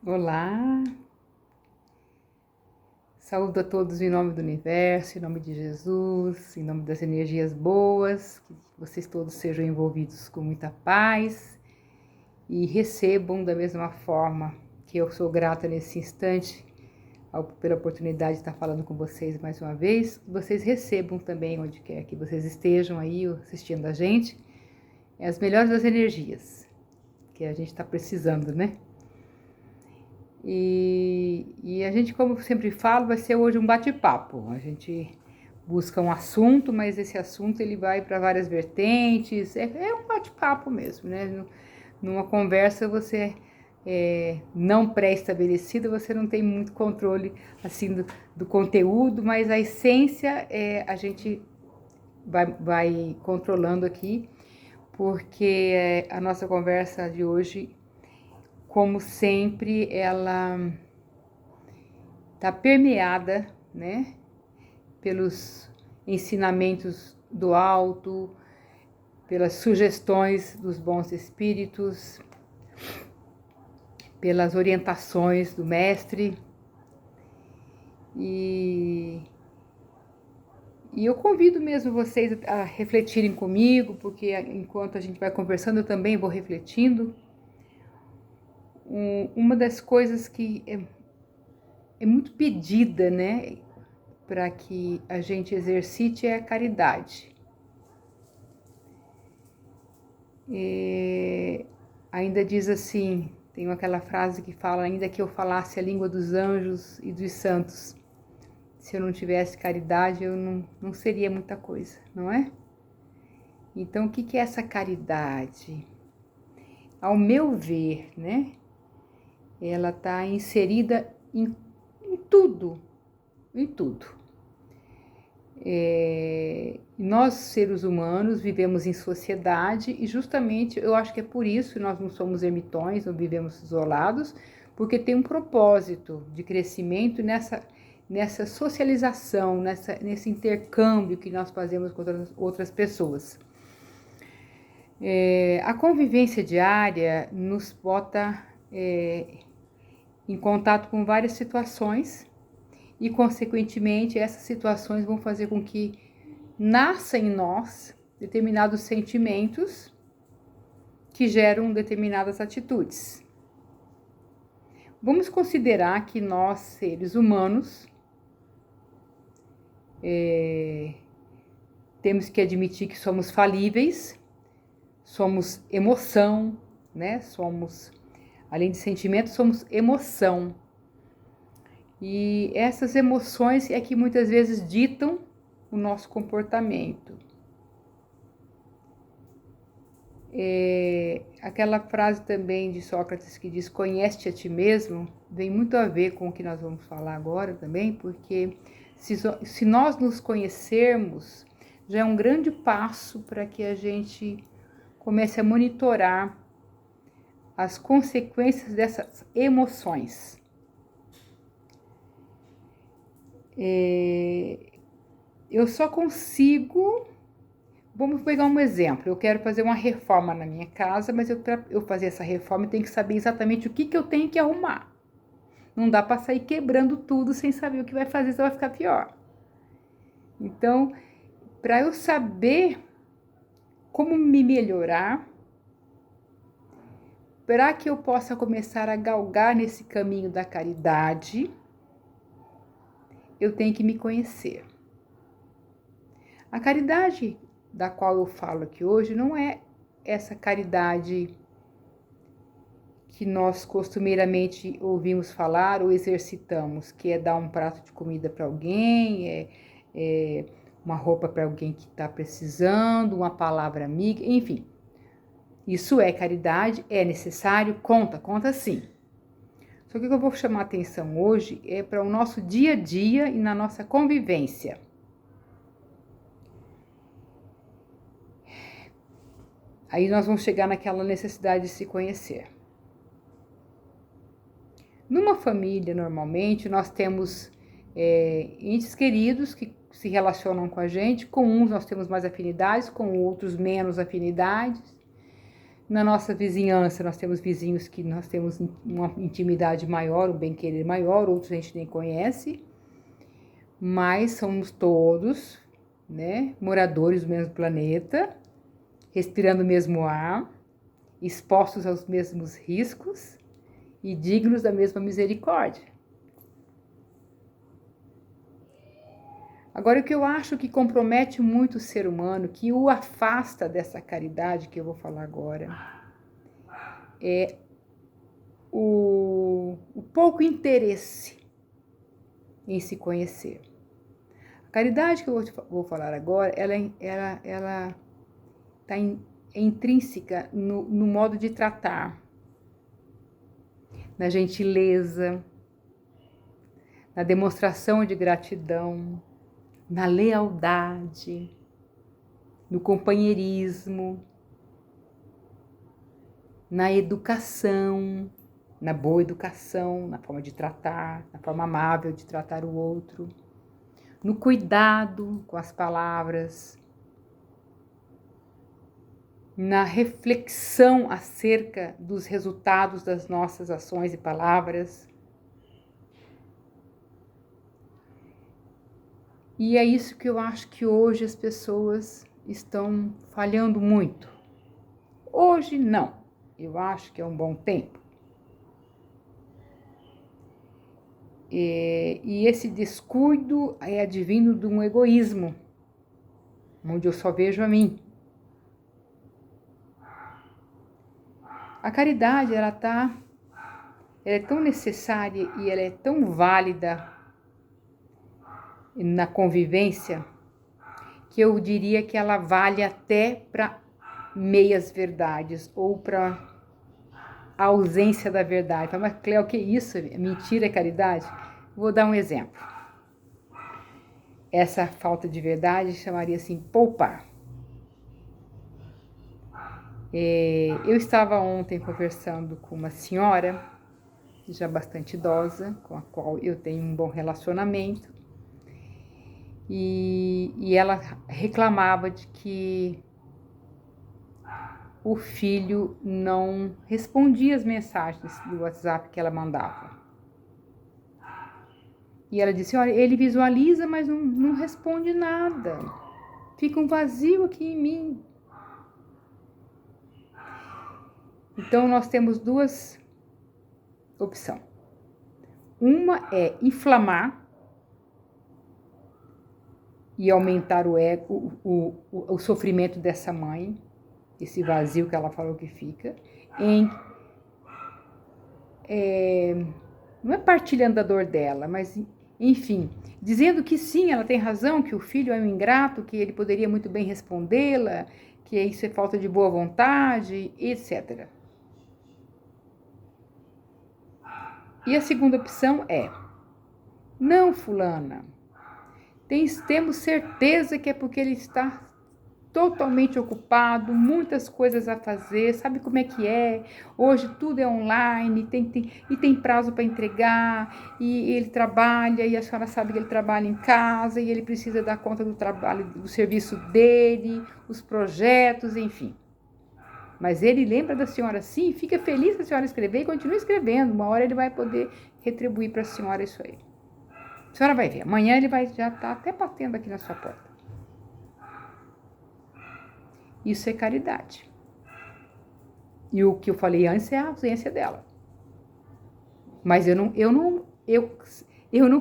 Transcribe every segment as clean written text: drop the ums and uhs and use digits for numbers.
Olá, saúdo a todos em nome do universo, em nome de Jesus, em nome das energias boas, que vocês todos sejam envolvidos com muita paz e recebam da mesma forma que eu sou grata nesse instante pela oportunidade de estar falando com vocês mais uma vez, que vocês recebam também, onde quer que vocês estejam aí assistindo a gente, as melhores das energias que a gente está precisando, né? E a gente, como sempre falo, vai ser hoje um bate-papo. A gente busca um assunto, mas esse assunto ele vai para várias vertentes. É um bate-papo mesmo, né? Numa conversa você não pré-estabelecida, você não tem muito controle assim do conteúdo, mas a essência a gente vai controlando aqui, porque a nossa conversa de hoje, como sempre, ela está permeada, né, pelos ensinamentos do alto, pelas sugestões dos bons espíritos, pelas orientações do mestre. E eu convido mesmo vocês a refletirem comigo, porque enquanto a gente vai conversando, eu também vou refletindo. Uma das coisas que é muito pedida, né, para que a gente exercite é a caridade. Ainda diz assim, tem aquela frase que fala: ainda que eu falasse a língua dos anjos e dos santos, se eu não tivesse caridade, eu não seria muita coisa, não é? Então, o que é essa caridade? Ao meu ver, né, ela está inserida em tudo, em tudo. Nós, seres humanos, vivemos em sociedade e justamente eu acho que é por isso que nós não somos ermitões, não vivemos isolados, porque tem um propósito de crescimento nessa socialização, nesse intercâmbio que nós fazemos com outras pessoas. A convivência diária nos bota em contato com várias situações e, consequentemente, essas situações vão fazer com que nasça em nós determinados sentimentos que geram determinadas atitudes. Vamos considerar que nós, seres humanos, temos que admitir que somos falíveis, somos emoção, né? Somos, além de sentimento, somos emoção. E essas emoções é que muitas vezes ditam o nosso comportamento. Aquela frase também de Sócrates que diz: conhece-te a ti mesmo, tem muito a ver com o que nós vamos falar agora também, porque se nós nos conhecermos, já é um grande passo para que a gente comece a monitorar as consequências dessas emoções. Eu só consigo... Vamos pegar um exemplo. Eu quero fazer uma reforma na minha casa, mas para eu fazer essa reforma eu tenho que saber exatamente o que eu tenho que arrumar. Não dá para sair quebrando tudo sem saber o que vai fazer, senão vai ficar pior. Então, para eu saber como me melhorar, para que eu possa começar a galgar nesse caminho da caridade, eu tenho que me conhecer. A caridade da qual eu falo aqui hoje não é essa caridade que nós costumeiramente ouvimos falar ou exercitamos, que é dar um prato de comida para alguém, uma roupa para alguém que está precisando, uma palavra amiga, enfim. Isso é caridade, é necessário, conta sim. Só que o que eu vou chamar a atenção hoje é para o nosso dia a dia e na nossa convivência. Aí nós vamos chegar naquela necessidade de se conhecer. Numa família, normalmente, nós temos entes queridos que se relacionam com a gente. Com uns nós temos mais afinidades, com outros menos afinidades. Na nossa vizinhança, nós temos vizinhos que nós temos uma intimidade maior, um bem-querer maior, outros a gente nem conhece, mas somos todos, né, moradores do mesmo planeta, respirando o mesmo ar, expostos aos mesmos riscos e dignos da mesma misericórdia. Agora, o que eu acho que compromete muito o ser humano, que o afasta dessa caridade que eu vou falar agora, é o pouco interesse em se conhecer. A caridade que eu vou falar agora, ela está intrínseca no modo de tratar, na gentileza, na demonstração de gratidão, na lealdade, no companheirismo, na educação, na boa educação, na forma de tratar, na forma amável de tratar o outro, no cuidado com as palavras, na reflexão acerca dos resultados das nossas ações e palavras. E é isso que eu acho que hoje as pessoas estão falhando muito. Hoje não, eu acho que é um bom tempo. E esse descuido é advindo de um egoísmo, onde eu só vejo a mim. A caridade, ela é tão necessária e ela é tão válida na convivência, que eu diria que ela vale até para meias verdades ou para a ausência da verdade. Mas, Cléo, o que é isso? Mentira é caridade? Vou dar um exemplo. Essa falta de verdade chamaria assim, poupar. Eu estava ontem conversando com uma senhora, já bastante idosa, com a qual eu tenho um bom relacionamento, e ela reclamava de que o filho não respondia as mensagens do WhatsApp que ela mandava. E ela disse, olha, ele visualiza, mas não responde nada. Fica um vazio aqui em mim. Então, nós temos duas opções. Uma é inflamar e aumentar o ego, o sofrimento dessa mãe, esse vazio que ela falou que fica, não é partilhando a dor dela, mas, enfim, dizendo que sim, ela tem razão, que o filho é um ingrato, que ele poderia muito bem respondê-la, que isso é falta de boa vontade, etc. E a segunda opção é, não, fulana, temos certeza que é porque ele está totalmente ocupado, muitas coisas a fazer, sabe como é que é? Hoje tudo é online, tem prazo para entregar, e ele trabalha, e a senhora sabe que ele trabalha em casa, e ele precisa dar conta do trabalho, do serviço dele, os projetos, enfim. Mas ele lembra da senhora sim, fica feliz da senhora escrever e continua escrevendo. Uma hora ele vai poder retribuir para a senhora isso aí. A senhora vai ver, amanhã ele vai já estar até batendo aqui na sua porta. Isso é caridade. E o que eu falei antes é a ausência dela. Mas eu não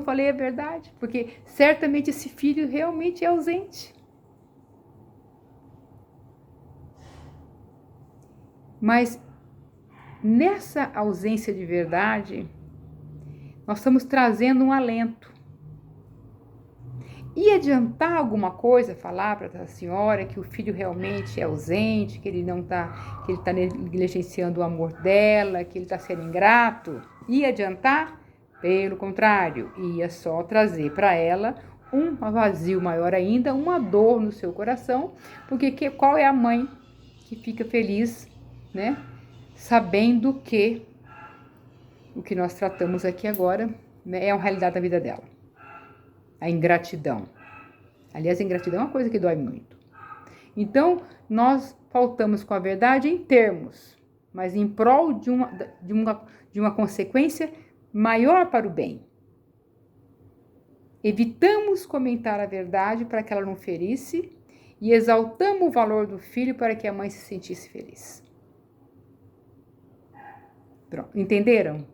falei a verdade, porque certamente esse filho realmente é ausente. Mas nessa ausência de verdade, nós estamos trazendo um alento. E adiantar alguma coisa, falar para a senhora que o filho realmente é ausente, que ele está negligenciando o amor dela, que ele está sendo ingrato? Ia adiantar? Pelo contrário, ia só trazer para ela um vazio maior ainda, uma dor no seu coração, porque qual é a mãe que fica feliz, né, sabendo que o que nós tratamos aqui agora, né, é uma realidade da vida dela? A ingratidão. Aliás, a ingratidão é uma coisa que dói muito. Então, nós faltamos com a verdade em termos, mas em prol de uma consequência maior para o bem. Evitamos comentar a verdade para que ela não ferisse e exaltamos o valor do filho para que a mãe se sentisse feliz. Pronto, entenderam?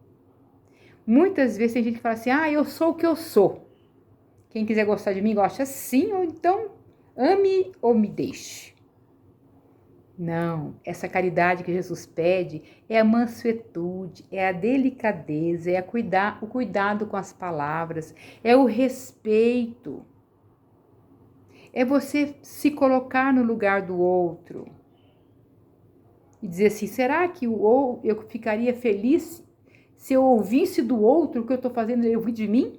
Muitas vezes tem gente que fala assim, eu sou o que eu sou. Quem quiser gostar de mim, gosta assim, ou então ame ou me deixe. Não, essa caridade que Jesus pede é a mansuetude, é a delicadeza, é o cuidado com as palavras, é o respeito. É você se colocar no lugar do outro e dizer assim, será que eu ficaria feliz se eu ouvisse do outro o que eu estou fazendo e eu ouvir de mim?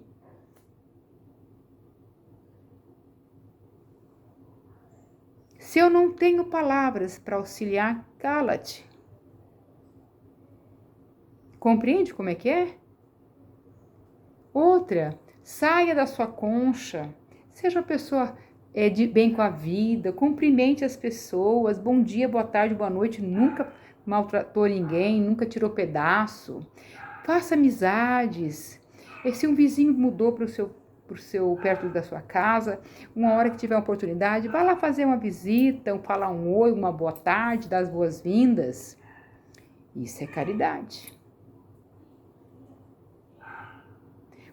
Se eu não tenho palavras para auxiliar, cala-te. Compreende como é que é? Outra, saia da sua concha, seja uma pessoa de bem com a vida, cumprimente as pessoas, bom dia, boa tarde, boa noite, nunca maltratou ninguém, nunca tirou pedaço, faça amizades. E se um vizinho mudou para o seu perto da sua casa, uma hora que tiver uma oportunidade, vá lá fazer uma visita, falar um oi, uma boa tarde, dar as boas-vindas. Isso é caridade.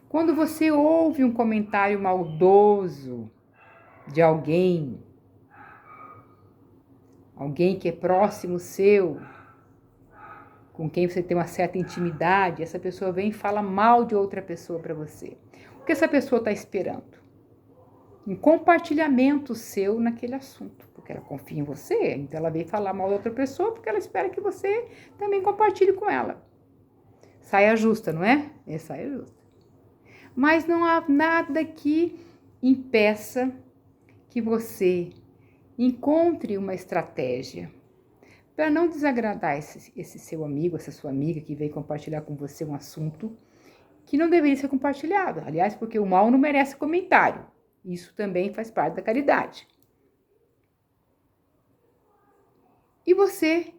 Quando você ouve um comentário maldoso de alguém que é próximo seu, com quem você tem uma certa intimidade, essa pessoa vem e fala mal de outra pessoa para você. O que essa pessoa está esperando? Um compartilhamento seu naquele assunto, porque ela confia em você, então ela vem falar mal de outra pessoa porque ela espera que você também compartilhe com ela. Saia justa, não é? É saia justa. Mas não há nada que impeça que você encontre uma estratégia para não desagradar esse seu amigo, essa sua amiga que veio compartilhar com você um assunto que não deveria ser compartilhado. Aliás, porque o mal não merece comentário. Isso também faz parte da caridade. E você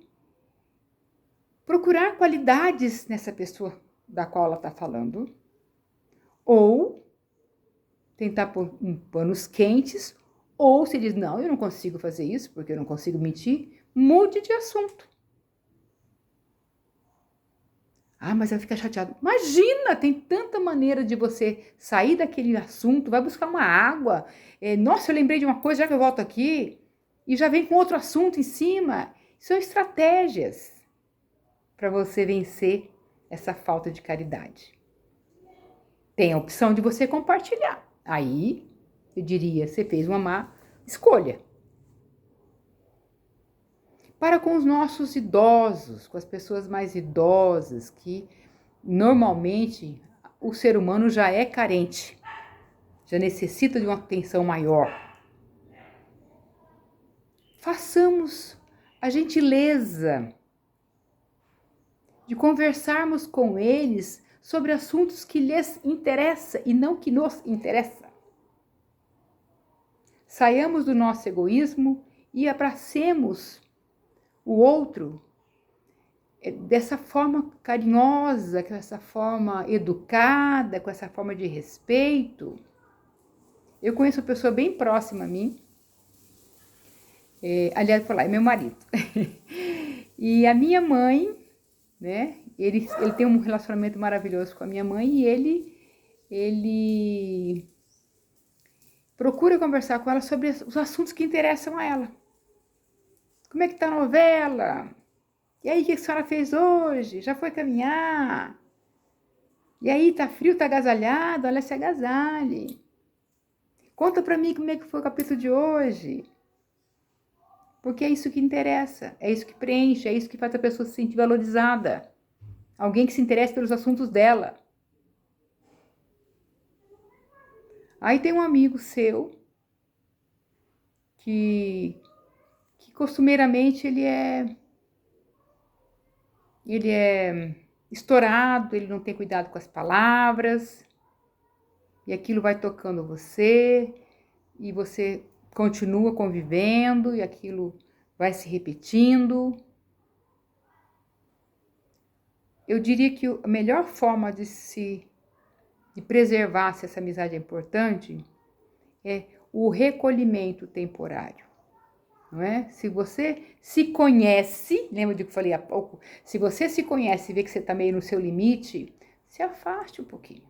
procurar qualidades nessa pessoa da qual ela está falando, ou tentar pôr panos quentes, ou se diz, não, eu não consigo fazer isso, porque eu não consigo mentir, mude de assunto. Mas ela fica chateada. Imagina, tem tanta maneira de você sair daquele assunto, vai buscar uma água. Nossa, eu lembrei de uma coisa, já que eu volto aqui, e já vem com outro assunto em cima. São estratégias para você vencer essa falta de caridade. Tem a opção de você compartilhar. Aí, eu diria, você fez uma má escolha. Para com os nossos idosos, com as pessoas mais idosas, que normalmente o ser humano já é carente, já necessita de uma atenção maior. Façamos a gentileza de conversarmos com eles sobre assuntos que lhes interessam e não que nos interessam. Saiamos do nosso egoísmo e abracemos o outro dessa forma carinhosa, com essa forma educada, com essa forma de respeito. Eu conheço uma pessoa bem próxima a mim, aliás, por lá, é meu marido. E a minha mãe, né, ele tem um relacionamento maravilhoso com a minha mãe e ele procura conversar com ela sobre os assuntos que interessam a ela. Como é que tá a novela? E aí, o que a senhora fez hoje? Já foi caminhar? E aí, tá frio, tá agasalhado? Olha, se agasalhe. Conta pra mim como é que foi o capítulo de hoje. Porque é isso que interessa, é isso que preenche, é isso que faz a pessoa se sentir valorizada. Alguém que se interessa pelos assuntos dela. Aí tem um amigo seu que costumeiramente ele é estourado, ele não tem cuidado com as palavras, e aquilo vai tocando você, e você continua convivendo e aquilo vai se repetindo. Eu diria que a melhor forma de preservar se essa amizade é importante é o recolhimento temporário, não é? Se você se conhece, lembra do que eu falei há pouco? Se você se conhece e vê que você está meio no seu limite, se afaste um pouquinho.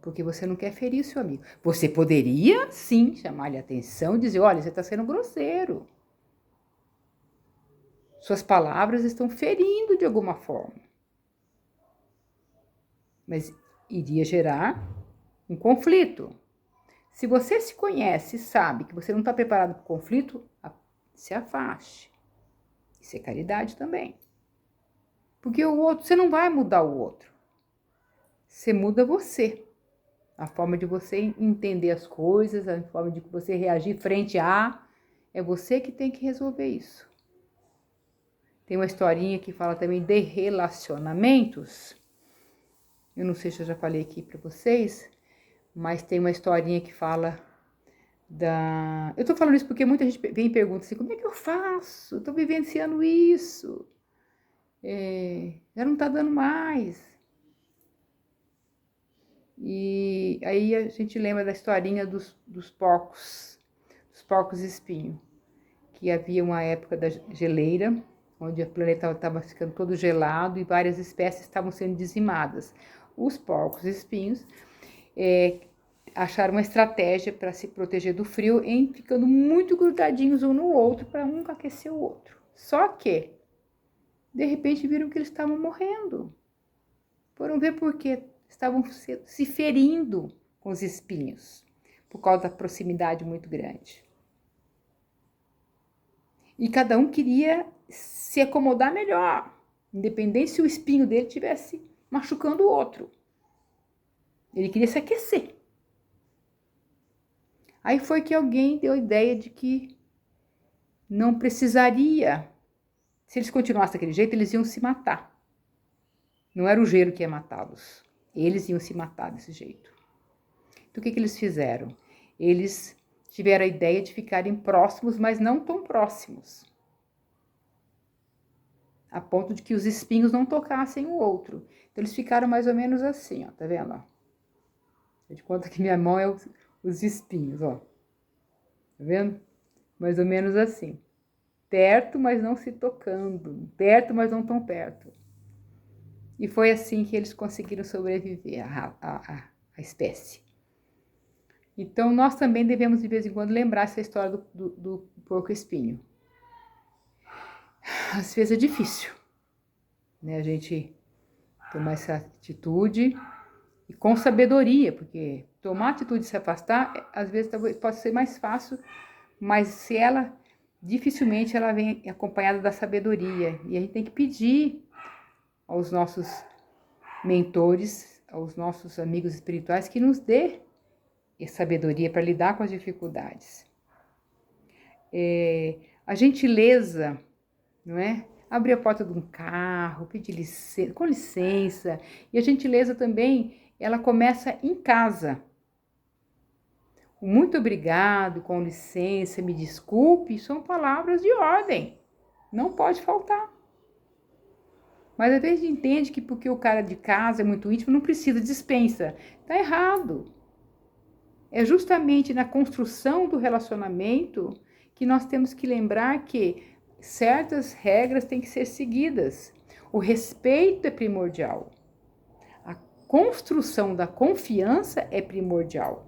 Porque você não quer ferir o seu amigo. Você poderia, sim, chamar-lhe a atenção e dizer, olha, você está sendo grosseiro. Suas palavras estão ferindo de alguma forma. Mas iria gerar um conflito. Se você se conhece e sabe que você não está preparado para o conflito, se afaste. Isso é caridade também. Porque o outro, você não vai mudar o outro. Você muda você. A forma de você entender as coisas, a forma de você reagir frente a... É você que tem que resolver isso. Tem uma historinha que fala também de relacionamentos. Eu não sei se eu já falei aqui para vocês, mas tem uma historinha que fala da... Eu tô falando isso porque muita gente vem e pergunta assim, como é que eu faço? Eu tô vivenciando isso. Já não tá dando mais. E aí a gente lembra da historinha dos porcos espinho, que havia uma época da geleira, onde o planeta estava ficando todo gelado e várias espécies estavam sendo dizimadas. Os porcos espinhos acharam uma estratégia para se proteger do frio em ficando muito grudadinhos um no outro para um aquecer o outro. Só que, de repente, viram que eles estavam morrendo. Foram ver por quê. Estavam se ferindo com os espinhos, por causa da proximidade muito grande. E cada um queria se acomodar melhor, independente se o espinho dele estivesse machucando o outro. Ele queria se aquecer. Aí foi que alguém deu a ideia de que não precisaria, se eles continuassem daquele jeito, eles iam se matar. Não era o gelo que ia matá-los, eles iam se matar desse jeito. Então o que eles fizeram? Eles tiveram a ideia de ficarem próximos, mas não tão próximos, a ponto de que os espinhos não tocassem o outro. Então eles ficaram mais ou menos assim, ó, tá vendo? Ó? Eu te conto que minha mão é os espinhos, ó. Tá vendo? Mais ou menos assim. Perto, mas não se tocando. Perto, mas não tão perto. E foi assim que eles conseguiram sobreviver, a espécie. Então, nós também devemos, de vez em quando, lembrar essa história do porco-espinho. Às vezes é difícil, né? A gente tomar essa atitude e com sabedoria, porque tomar a atitude de se afastar, às vezes pode ser mais fácil, mas se ela, dificilmente ela vem acompanhada da sabedoria. E a gente tem que pedir aos nossos mentores, aos nossos amigos espirituais, que nos dê sabedoria para lidar com as dificuldades. A gentileza, não é? Abrir a porta de um carro, pedir licença, com licença. E a gentileza também, ela começa em casa. Muito obrigado, com licença, me desculpe, são palavras de ordem. Não pode faltar. Mas às vezes a gente entende que porque o cara de casa é muito íntimo, não precisa, dispensa. Está errado. É justamente na construção do relacionamento que nós temos que lembrar que certas regras têm que ser seguidas. O respeito é primordial. A construção da confiança é primordial.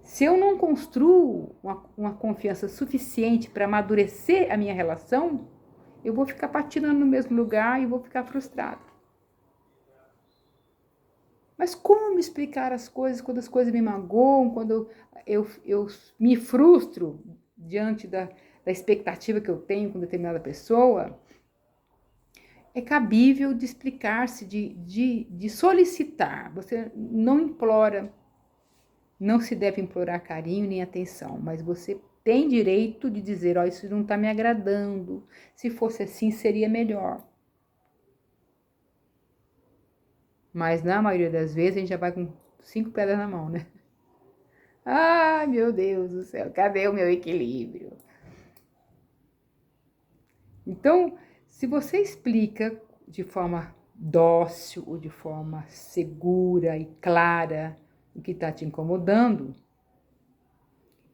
Se eu não construo uma confiança suficiente para amadurecer a minha relação, eu vou ficar patinando no mesmo lugar e vou ficar frustrada. Mas como explicar as coisas quando as coisas me magoam, quando eu me frustro diante da expectativa que eu tenho com determinada pessoa? É cabível de explicar-se, de solicitar. Você não implora, não se deve implorar carinho nem atenção, mas você tem direito de dizer, ó, isso não está me agradando, se fosse assim seria melhor. Mas na maioria das vezes a gente já vai com 5 pedras na mão, né? Ai, meu Deus do céu, cadê o meu equilíbrio? Então, se você explica de forma dócil ou de forma segura e clara o que está te incomodando,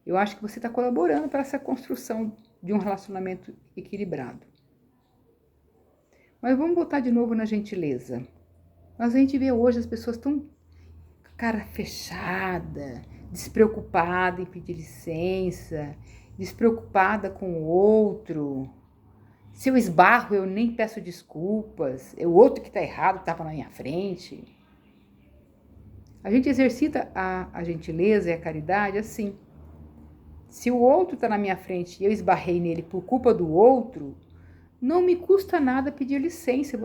eu acho que você está colaborando para essa construção de um relacionamento equilibrado. Mas vamos voltar de novo na gentileza. Mas a gente vê hoje as pessoas tão cara fechada, despreocupada em pedir licença, despreocupada com o outro. Se eu esbarro, eu nem peço desculpas. É o outro que está errado, estava na minha frente. A gente exercita a gentileza e a caridade assim. Se o outro está na minha frente e eu esbarrei nele por culpa do outro, não me custa nada pedir licença.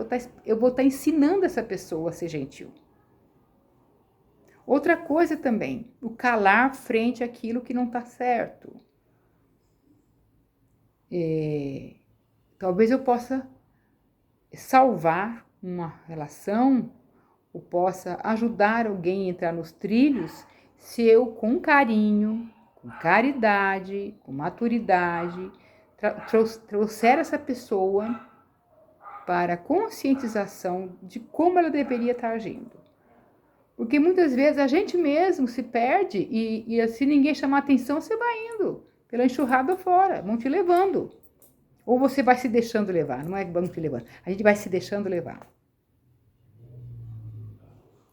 Eu vou estar ensinando essa pessoa a ser gentil. Outra coisa também, o calar frente àquilo que não está certo. Talvez eu possa salvar uma relação, ou possa ajudar alguém a entrar nos trilhos, se eu, com carinho, com caridade, com maturidade, trouxer essa pessoa para a conscientização de como ela deveria estar agindo. Porque muitas vezes a gente mesmo se perde e se ninguém chamar atenção, você vai indo pela enxurrada fora, vão te levando. Ou você vai se deixando levar, não é que vão te levando, a gente vai se deixando levar.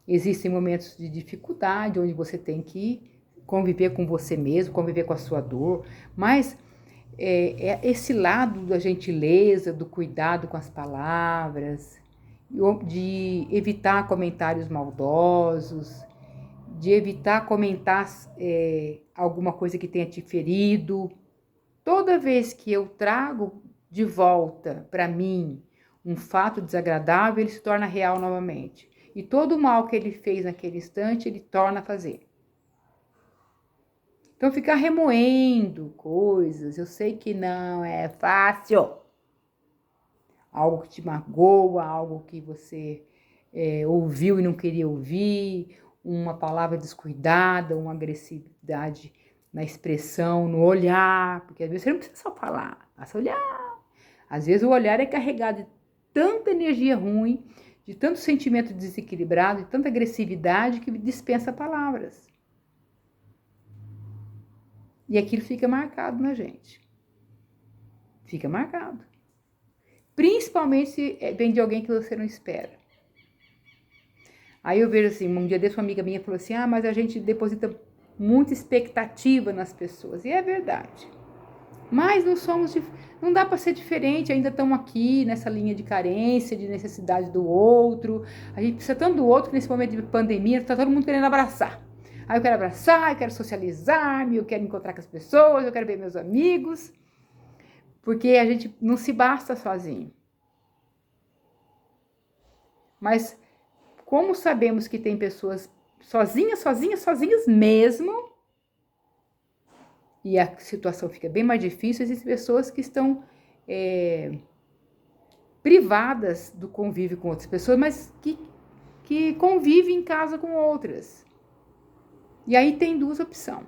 Existem momentos de dificuldade, onde você tem que conviver com você mesmo, conviver com a sua dor, mas é esse lado da gentileza, do cuidado com as palavras, de evitar comentários maldosos, de evitar comentar alguma coisa que tenha te ferido. Toda vez que eu trago de volta para mim um fato desagradável, ele se torna real novamente. E todo o mal que ele fez naquele instante, ele torna a fazer. Então, ficar remoendo coisas, eu sei que não é fácil. Algo que te magoa, algo que você ouviu e não queria ouvir, uma palavra descuidada, uma agressividade na expressão, no olhar, porque às vezes você não precisa só falar, basta olhar. Às vezes o olhar é carregado de tanta energia ruim, de tanto sentimento desequilibrado, de tanta agressividade que dispensa palavras. E aquilo fica marcado na gente. Fica marcado. Principalmente se vem de alguém que você não espera. Aí eu vejo assim, um dia desse uma amiga minha falou assim, mas a gente deposita muita expectativa nas pessoas. E é verdade. Mas não dá para ser diferente, ainda estamos aqui nessa linha de carência, de necessidade do outro. A gente precisa tanto do outro que nesse momento de pandemia está todo mundo querendo abraçar. Aí eu quero abraçar, eu quero socializar, eu quero encontrar com as pessoas, eu quero ver meus amigos. Porque a gente não se basta sozinho. Mas como sabemos que tem pessoas sozinhas mesmo, e a situação fica bem mais difícil, existem pessoas que estão privadas do convívio com outras pessoas, mas que convivem em casa com outras. E aí tem duas opções.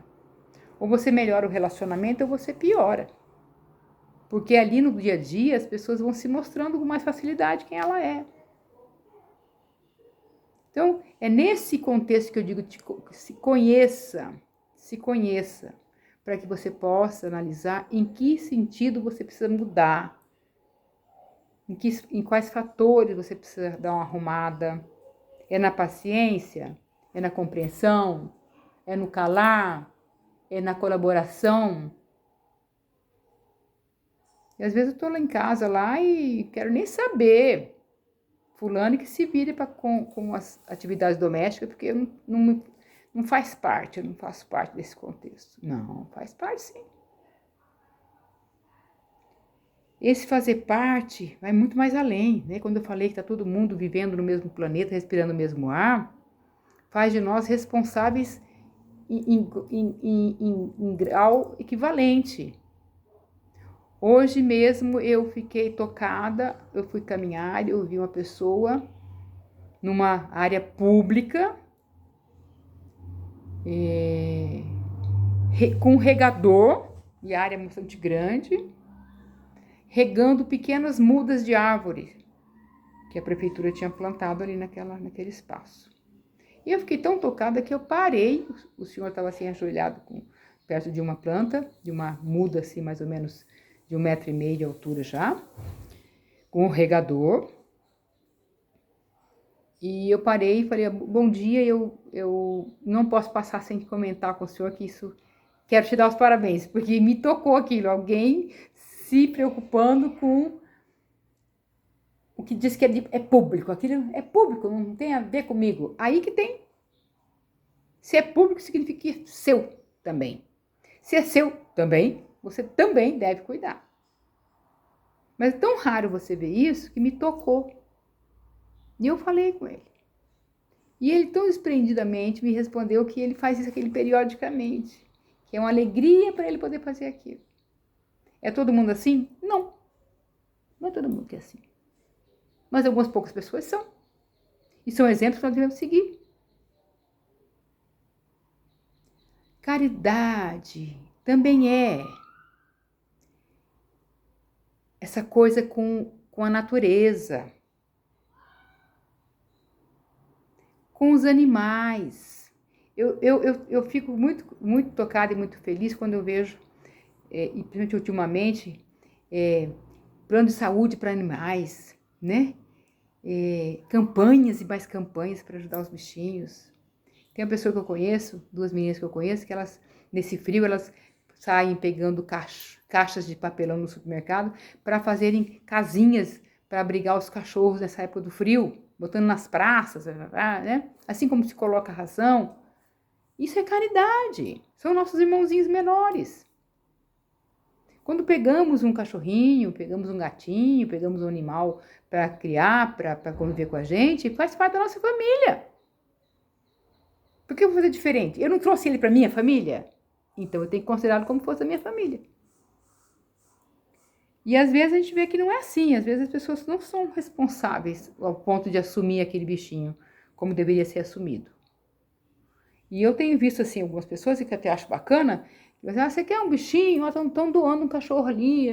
Ou você melhora o relacionamento ou você piora. Porque ali no dia a dia as pessoas vão se mostrando com mais facilidade quem ela é. Então, é nesse contexto que eu digo, se conheça, para que você possa analisar em que sentido você precisa mudar, em quais fatores você precisa dar uma arrumada. É na paciência? É na compreensão? É no calar? É na colaboração? E às vezes eu estou lá em casa e quero nem saber. Fulano que se vire com as atividades domésticas, porque eu não faz parte, eu não faço parte desse contexto. Não, faz parte sim. Esse fazer parte vai muito mais além, né? Quando eu falei que está todo mundo vivendo no mesmo planeta, respirando o mesmo ar, faz de nós responsáveis em grau equivalente. Hoje mesmo eu fiquei tocada, eu fui caminhar e eu vi uma pessoa numa área pública com regador, e a área é bastante grande, regando pequenas mudas de árvore que a prefeitura tinha plantado ali naquele espaço. E eu fiquei tão tocada que eu parei, o senhor estava assim ajoelhado perto de uma planta, de uma muda assim mais ou menos de 1,5 metro de altura já, com o regador. E eu parei e falei, bom dia, eu não posso passar sem comentar com o senhor que isso... Quero te dar os parabéns, porque me tocou aquilo, alguém se preocupando com o que diz que é público. Aquilo é público, não tem a ver comigo. Aí que tem. Se é público, significa que é seu também. Se é seu também, você também deve cuidar. Mas é tão raro você ver isso que me tocou. E eu falei com ele. E ele tão desprendidamente me respondeu que ele faz isso periodicamente. Que é uma alegria para ele poder fazer aquilo. É todo mundo assim? Não. Não é todo mundo que é assim. Mas algumas poucas pessoas são. E são exemplos que nós devemos seguir. Caridade também é essa coisa com a natureza, com os animais. Eu fico muito, muito tocada e muito feliz quando eu vejo, e principalmente ultimamente, plano de saúde para animais, né? Campanhas e mais campanhas para ajudar os bichinhos. Tem uma pessoa que eu conheço, 2 meninas que eu conheço, que elas, nesse frio, elas saem pegando caixas de papelão no supermercado para fazerem casinhas para abrigar os cachorros nessa época do frio, botando nas praças, né? Assim como se coloca ração. Isso é caridade. São nossos irmãozinhos menores. Quando pegamos um cachorrinho, pegamos um gatinho, pegamos um animal para criar, para conviver com a gente, faz parte da nossa família. Por que eu vou fazer diferente? Eu não trouxe ele para minha família? Então eu tenho que considerá-lo como se fosse a minha família. E às vezes a gente vê que não é assim. Às vezes as pessoas não são responsáveis ao ponto de assumir aquele bichinho como deveria ser assumido. E eu tenho visto assim algumas pessoas que até acho bacana, que dizem, você quer um bichinho? Estão doando um cachorro ali,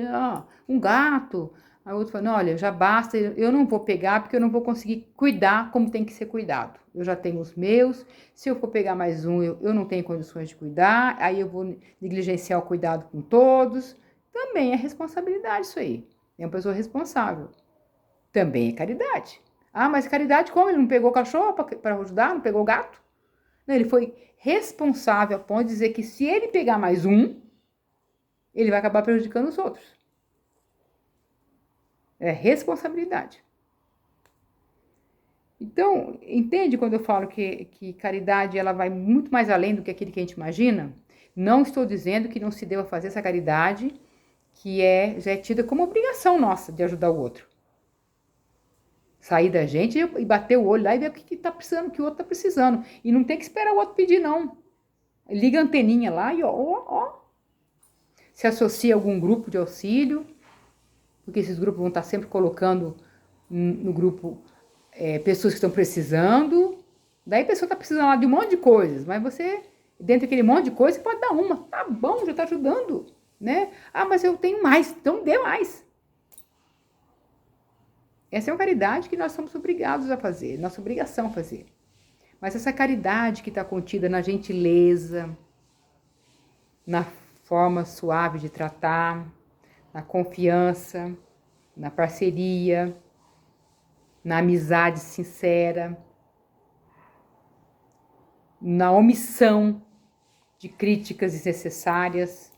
um gato. Aí o outro fala, olha, já basta, eu não vou pegar porque eu não vou conseguir cuidar como tem que ser cuidado. Eu já tenho os meus, se eu for pegar mais um, eu não tenho condições de cuidar, aí eu vou negligenciar o cuidado com todos. Também é responsabilidade isso aí. É uma pessoa responsável. Também é caridade. Mas caridade como? Ele não pegou o cachorro para ajudar, não pegou o gato? Não, ele foi responsável a ponto de dizer que se ele pegar mais um, ele vai acabar prejudicando os outros. É responsabilidade. Então, entende quando eu falo que caridade ela vai muito mais além do que aquilo que a gente imagina? Não estou dizendo que não se deva fazer essa caridade, que já é tida como obrigação nossa de ajudar o outro. Sair da gente e bater o olho lá e ver o que está precisando, o que o outro está precisando. E não tem que esperar o outro pedir, não. Liga a anteninha lá e se associa a algum grupo de auxílio, porque esses grupos vão estar sempre colocando no grupo pessoas que estão precisando. Daí a pessoa está precisando lá de um monte de coisas, mas você, dentro daquele monte de coisas, você pode dar uma. Tá bom, já está ajudando, né? Mas eu tenho mais, então dê mais. Essa é uma caridade que nós somos obrigados a fazer, nossa obrigação a fazer. Mas essa caridade que está contida na gentileza, na forma suave de tratar, na confiança, na parceria, na amizade sincera, na omissão de críticas desnecessárias.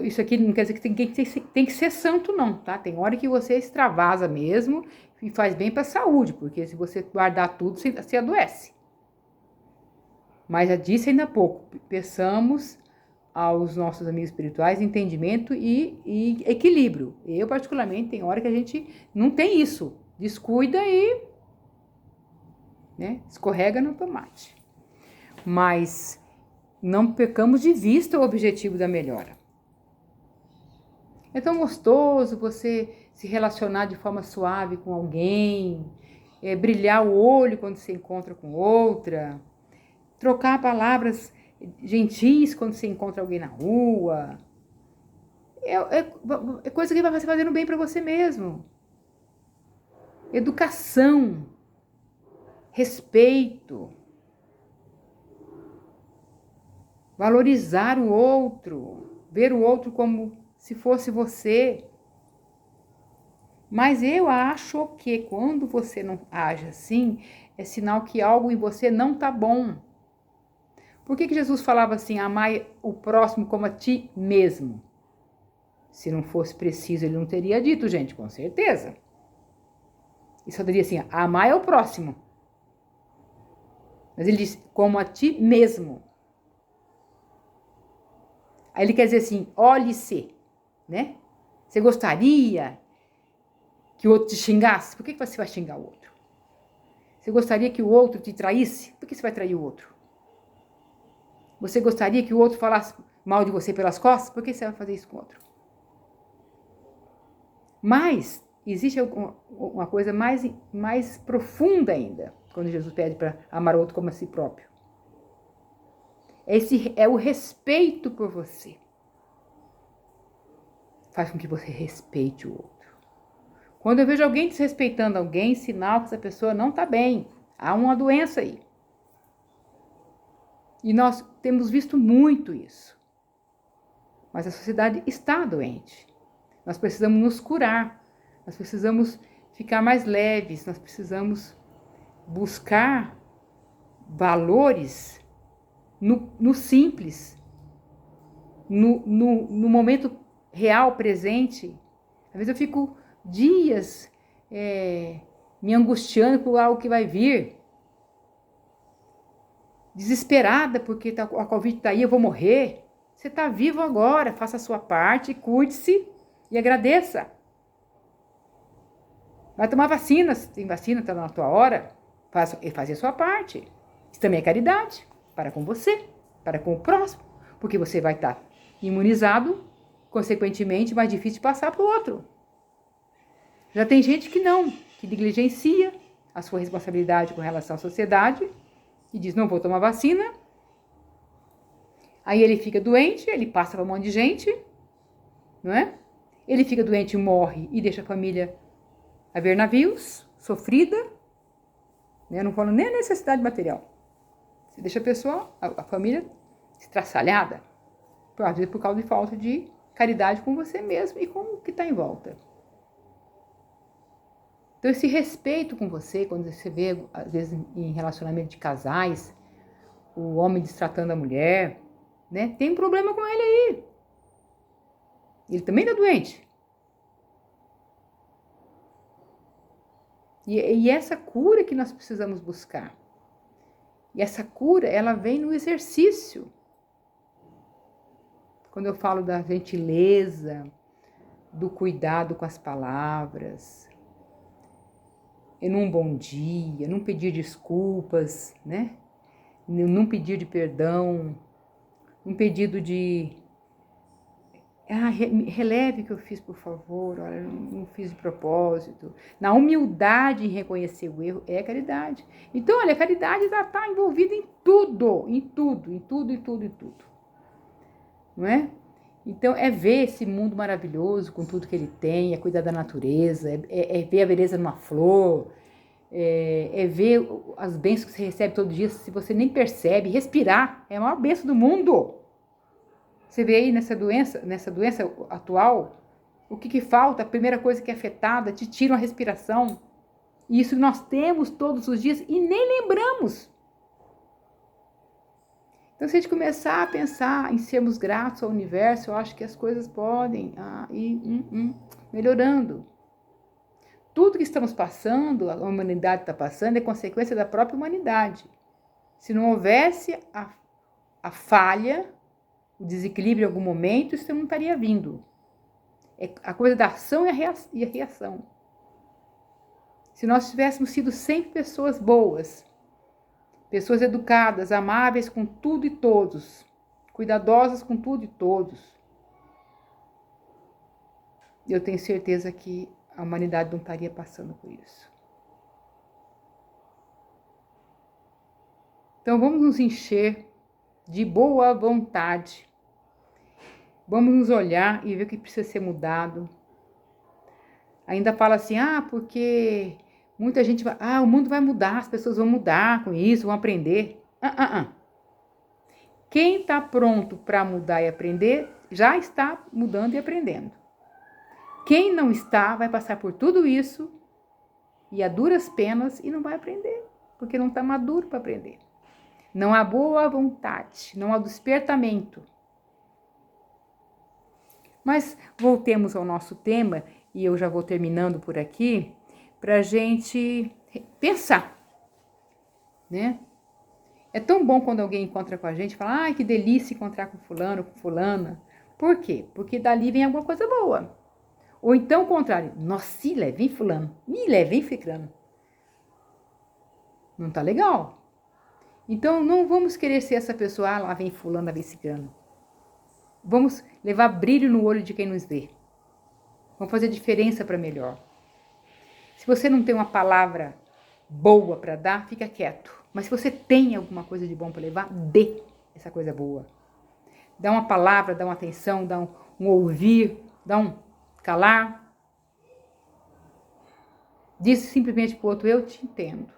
Isso aqui não quer dizer que tem que ser santo, não, tá? Tem hora que você extravasa mesmo e faz bem para a saúde, porque se você guardar tudo, você adoece. Mas já disse ainda há pouco, peçamos aos nossos amigos espirituais entendimento e equilíbrio. Eu, particularmente, tem hora que a gente não tem isso. Descuida e escorrega no tomate. Mas não percamos de vista o objetivo da melhora. É tão gostoso você se relacionar de forma suave com alguém, brilhar o olho quando se encontra com outra, trocar palavras gentis quando se encontra alguém na rua. É coisa que vai fazendo bem para você mesmo. Educação, respeito, valorizar o outro, ver o outro como se fosse você. Mas eu acho que quando você não age assim, é sinal que algo em você não está bom. Por que Jesus falava assim, amai o próximo como a ti mesmo? Se não fosse preciso, ele não teria dito, gente, com certeza. Ele só diria assim, amai ao próximo. Mas ele diz, como a ti mesmo. Aí ele quer dizer assim, olhe-se, né? Você gostaria que o outro te xingasse? Por que você vai xingar o outro? Você gostaria que o outro te traísse? Por que você vai trair o outro? Você gostaria que o outro falasse mal de você pelas costas? Por que você vai fazer isso com o outro? Mas existe uma coisa mais profunda ainda, quando Jesus pede para amar o outro como a si próprio. Esse é o respeito por você. Faz com que você respeite o outro. Quando eu vejo alguém desrespeitando alguém, sinal que essa pessoa não está bem. Há uma doença aí. E nós temos visto muito isso. Mas a sociedade está doente. Nós precisamos nos curar. Nós precisamos ficar mais leves. Nós precisamos buscar valores no simples, no momento real, presente. Às vezes eu fico dias me angustiando por algo que vai vir, desesperada porque a Covid está aí, eu vou morrer. Você está vivo agora, faça a sua parte, cuide-se e agradeça. Vai tomar vacina, se tem vacina, está na tua hora, faça a sua parte. Isso também é caridade, para com você, para com o próximo, porque você vai estar imunizado, consequentemente mais difícil de passar para o outro. Já tem gente que não, que negligencia a sua responsabilidade com relação à sociedade e diz, não vou tomar vacina. Aí ele fica doente, ele passa para um monte de gente, não é? Ele fica doente e morre e deixa a família a ver navios, sofrida, né? Não falo nem a necessidade material. Você deixa a pessoa, a família, estraçalhada, às vezes por causa de falta de caridade com você mesmo e com o que está em volta. Então, esse respeito com você, quando você vê, às vezes, em relacionamento de casais, o homem destratando a mulher, né? Tem um problema com ele aí. Ele também está doente. E essa cura que nós precisamos buscar. E essa cura, ela vem no exercício. Quando eu falo da gentileza, do cuidado com as palavras, num bom dia, num pedir desculpas, né? Num pedido de perdão, num pedido de releve o que eu fiz, por favor, olha, não fiz de propósito. Na humildade em reconhecer o erro é caridade. Então, olha, a caridade já está envolvida em tudo, em tudo, em tudo, em tudo, em tudo. Não é? Então, é ver esse mundo maravilhoso com tudo que ele tem, é cuidar da natureza, é ver a beleza numa flor, é ver as bênçãos que você recebe todo dia, se você nem percebe. Respirar é a maior bênção do mundo. Você vê aí nessa doença atual, o que falta? A primeira coisa que é afetada, te tira a respiração. E isso nós temos todos os dias e nem lembramos. Então, se a gente começar a pensar em sermos gratos ao universo, eu acho que as coisas podem ir melhorando. Tudo que estamos passando, a humanidade está passando, é consequência da própria humanidade. Se não houvesse a falha, o desequilíbrio em algum momento, isso não estaria vindo. É a coisa da ação e a reação. Se nós tivéssemos sido sempre pessoas boas, pessoas educadas, amáveis com tudo e todos, cuidadosas com tudo e todos, eu tenho certeza que a humanidade não estaria passando por isso. Então vamos nos encher de boa vontade. Vamos nos olhar e ver o que precisa ser mudado. Ainda fala assim, porque muita gente vai, o mundo vai mudar, as pessoas vão mudar com isso, vão aprender. Quem está pronto para mudar e aprender, já está mudando e aprendendo. Quem não está, vai passar por tudo isso, e a duras penas, e não vai aprender, porque não está maduro para aprender. Não há boa vontade, não há despertamento. Mas voltemos ao nosso tema, e eu já vou terminando por aqui, para a gente pensar, né? É tão bom quando alguém encontra com a gente e fala, que delícia encontrar com fulano, com fulana. Por quê? Porque dali vem alguma coisa boa. Ou então o contrário, nossa, vem fulano, vem ciclano. Não tá legal. Então não vamos querer ser essa pessoa, lá vem fulano, lá vem ciclano. Vamos levar brilho no olho de quem nos vê. Vamos fazer diferença para melhor. Se você não tem uma palavra boa para dar, fica quieto. Mas se você tem alguma coisa de bom para levar, dê essa coisa boa. Dá uma palavra, dá uma atenção, dá um ouvir, dá um calar. Diz simplesmente para o outro, eu te entendo.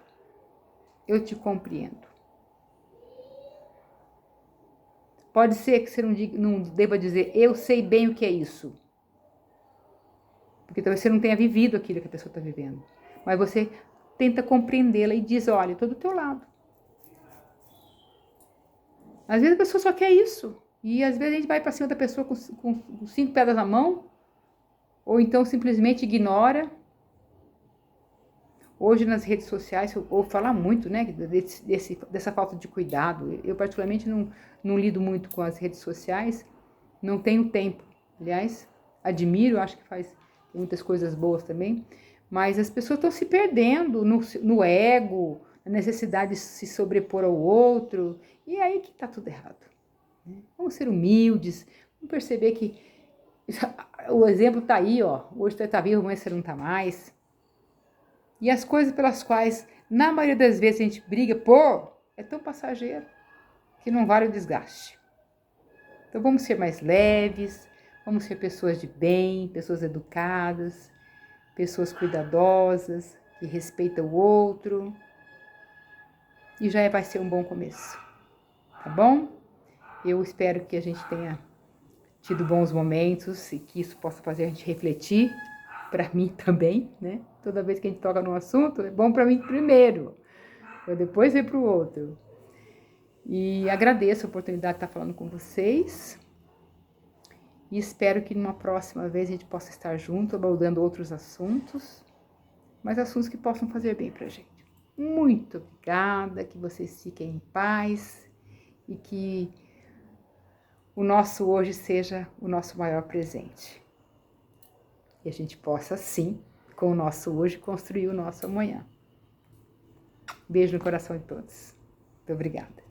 Eu te compreendo. Pode ser que você não deva dizer, eu sei bem o que é isso. Porque talvez você não tenha vivido aquilo que a pessoa está vivendo. Mas você tenta compreendê-la e diz, olha, estou do teu lado. Às vezes a pessoa só quer isso. E às vezes a gente vai para cima da pessoa com 5 pedras na mão. Ou então simplesmente ignora. Hoje nas redes sociais, eu ouço falar muito, né, dessa falta de cuidado. Eu particularmente não lido muito com as redes sociais. Não tenho tempo. Aliás, admiro, acho que faz muitas coisas boas também. Mas as pessoas estão se perdendo no ego, na necessidade de se sobrepor ao outro. E é aí que está tudo errado. Né? Vamos ser humildes, vamos perceber que o exemplo está aí, ó. Hoje você está vivo, amanhã você não está mais. E as coisas pelas quais, na maioria das vezes, a gente briga é tão passageiro que não vale o desgaste. Então vamos ser mais leves, vamos ser pessoas de bem, pessoas educadas, pessoas cuidadosas, que respeitam o outro. E já vai ser um bom começo. Tá bom? Eu espero que a gente tenha tido bons momentos e que isso possa fazer a gente refletir, para mim também, né? Toda vez que a gente toca num assunto, é bom para mim primeiro, para depois ir para o outro. E agradeço a oportunidade de estar falando com vocês e espero que numa próxima vez a gente possa estar junto, abordando outros assuntos, mas assuntos que possam fazer bem para a gente. Muito obrigada, que vocês fiquem em paz e que o nosso hoje seja o nosso maior presente. E a gente possa, sim, com o nosso hoje, construir o nosso amanhã. Beijo no coração de todos. Muito obrigada.